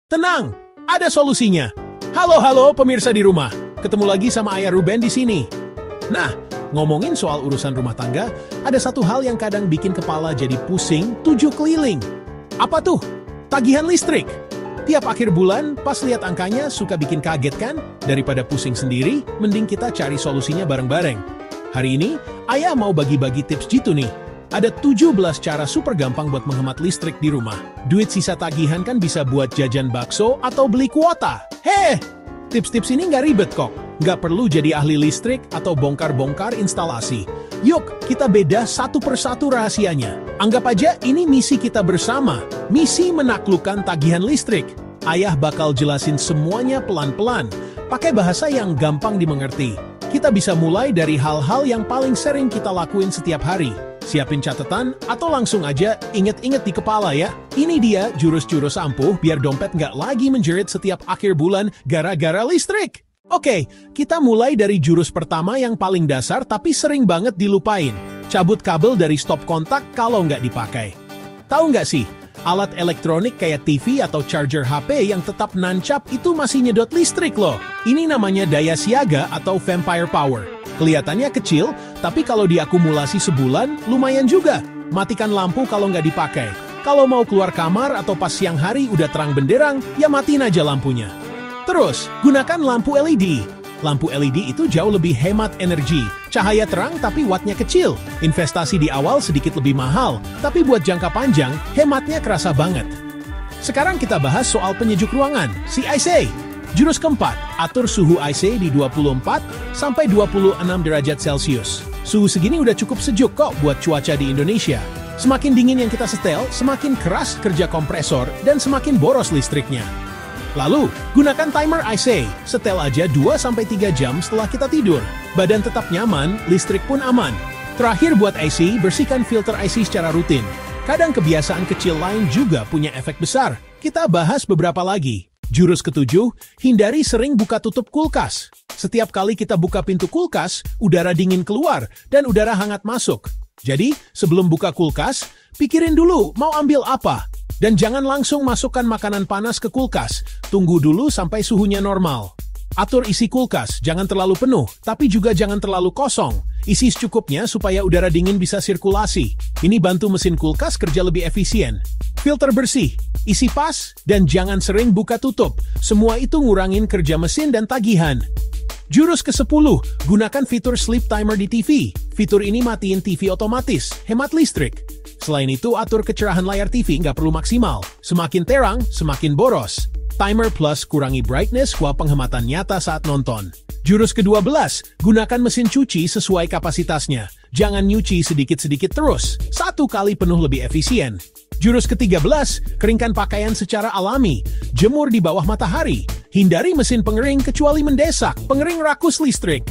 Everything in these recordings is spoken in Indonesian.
Tenang, ada solusinya. Halo pemirsa di rumah. Ketemu lagi sama Ayah Ruben di sini. Nah, ngomongin soal urusan rumah tangga, ada satu hal yang kadang bikin kepala jadi pusing 7 keliling. Apa tuh? Tagihan listrik. Tiap akhir bulan, pas lihat angkanya suka bikin kaget kan? Daripada pusing sendiri, mending kita cari solusinya bareng-bareng. Hari ini, Ayah mau bagi-bagi tips jitu nih. Ada 17 cara super gampang buat menghemat listrik di rumah. Duit sisa tagihan kan bisa buat jajan bakso atau beli kuota. Heh, tips-tips ini nggak ribet kok. Nggak perlu jadi ahli listrik atau bongkar-bongkar instalasi. Yuk, kita beda satu persatu rahasianya. Anggap aja ini misi kita bersama. Misi menaklukkan tagihan listrik. Ayah bakal jelasin semuanya pelan-pelan. Pakai bahasa yang gampang dimengerti. Kita bisa mulai dari hal-hal yang paling sering kita lakuin setiap hari. Siapin catatan atau langsung aja inget-inget di kepala ya. Ini dia jurus-jurus ampuh biar dompet nggak lagi menjerit setiap akhir bulan gara-gara listrik. Oke, kita mulai dari jurus pertama yang paling dasar tapi sering banget dilupain. Cabut kabel dari stop kontak kalau nggak dipakai. Tahu nggak sih, alat elektronik kayak TV atau charger HP yang tetap nancap itu masih nyedot listrik loh. Ini namanya daya siaga atau vampire power. Kelihatannya kecil, tapi kalau diakumulasi sebulan, lumayan juga. Matikan lampu kalau nggak dipakai. Kalau mau keluar kamar atau pas siang hari udah terang benderang, ya matiin aja lampunya. Terus, gunakan lampu LED. Lampu LED itu jauh lebih hemat energi. Cahaya terang tapi wattnya kecil. Investasi di awal sedikit lebih mahal, tapi buat jangka panjang, hematnya kerasa banget. Sekarang kita bahas soal penyejuk ruangan, si AC. Jurus keempat, atur suhu AC di 24 sampai 26 derajat Celcius. Suhu segini udah cukup sejuk kok buat cuaca di Indonesia. Semakin dingin yang kita setel, semakin keras kerja kompresor dan semakin boros listriknya. Lalu, gunakan timer AC. Setel aja 2-3 jam setelah kita tidur. Badan tetap nyaman, listrik pun aman. Terakhir buat AC, bersihkan filter AC secara rutin. Kadang kebiasaan kecil lain juga punya efek besar. Kita bahas beberapa lagi. Jurus ketujuh, hindari sering buka tutup kulkas. Setiap kali kita buka pintu kulkas, udara dingin keluar dan udara hangat masuk. Jadi, sebelum buka kulkas, pikirin dulu mau ambil apa. Dan jangan langsung masukkan makanan panas ke kulkas. Tunggu dulu sampai suhunya normal. Atur isi kulkas, jangan terlalu penuh, tapi juga jangan terlalu kosong. Isi secukupnya supaya udara dingin bisa sirkulasi. Ini bantu mesin kulkas kerja lebih efisien. Filter bersih, isi pas, dan jangan sering buka tutup. Semua itu ngurangin kerja mesin dan tagihan. Jurus ke-10, gunakan fitur sleep timer di TV. Fitur ini matiin TV otomatis, hemat listrik. Selain itu, atur kecerahan layar TV nggak perlu maksimal. Semakin terang, semakin boros. Timer plus kurangi brightness while penghematan nyata saat nonton. Jurus ke-12, gunakan mesin cuci sesuai kapasitasnya. Jangan nyuci sedikit-sedikit terus. Satu kali penuh lebih efisien. Jurus ke-13, keringkan pakaian secara alami. Jemur di bawah matahari. Hindari mesin pengering kecuali mendesak. Pengering rakus listrik.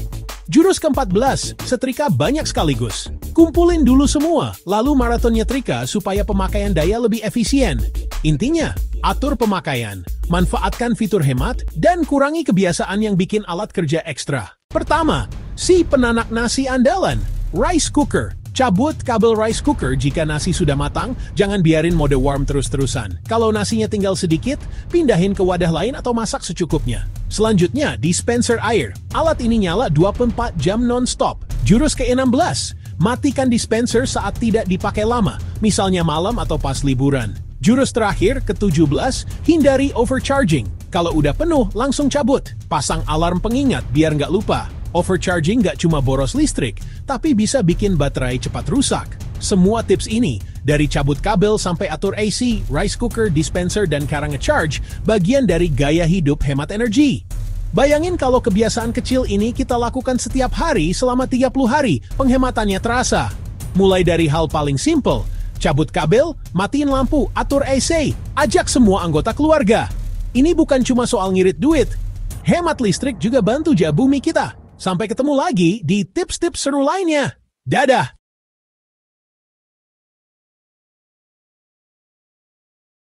Jurus ke-14, setrika banyak sekaligus. Kumpulin dulu semua, lalu maraton nyetrika supaya pemakaian daya lebih efisien. Intinya, atur pemakaian, manfaatkan fitur hemat, dan kurangi kebiasaan yang bikin alat kerja ekstra. Pertama, si penanak nasi andalan, rice cooker. Cabut kabel rice cooker jika nasi sudah matang, jangan biarin mode warm terus-terusan. Kalau nasinya tinggal sedikit, pindahin ke wadah lain atau masak secukupnya. Selanjutnya, dispenser air. Alat ini nyala 24 jam non-stop. Jurus ke-16, matikan dispenser saat tidak dipakai lama, misalnya malam atau pas liburan. Jurus terakhir, ke-17, hindari overcharging. Kalau udah penuh, langsung cabut. Pasang alarm pengingat biar nggak lupa. Overcharging nggak cuma boros listrik, tapi bisa bikin baterai cepat rusak. Semua tips ini, dari cabut kabel sampai atur AC, rice cooker, dispenser, dan cara nge-charge, bagian dari gaya hidup hemat energi. Bayangin kalau kebiasaan kecil ini kita lakukan setiap hari selama 30 hari, penghematannya terasa. Mulai dari hal paling simple, cabut kabel, matiin lampu, atur AC, ajak semua anggota keluarga. Ini bukan cuma soal ngirit duit, hemat listrik juga bantu jaga bumi kita. Sampai ketemu lagi di tips-tips seru lainnya. Dadah!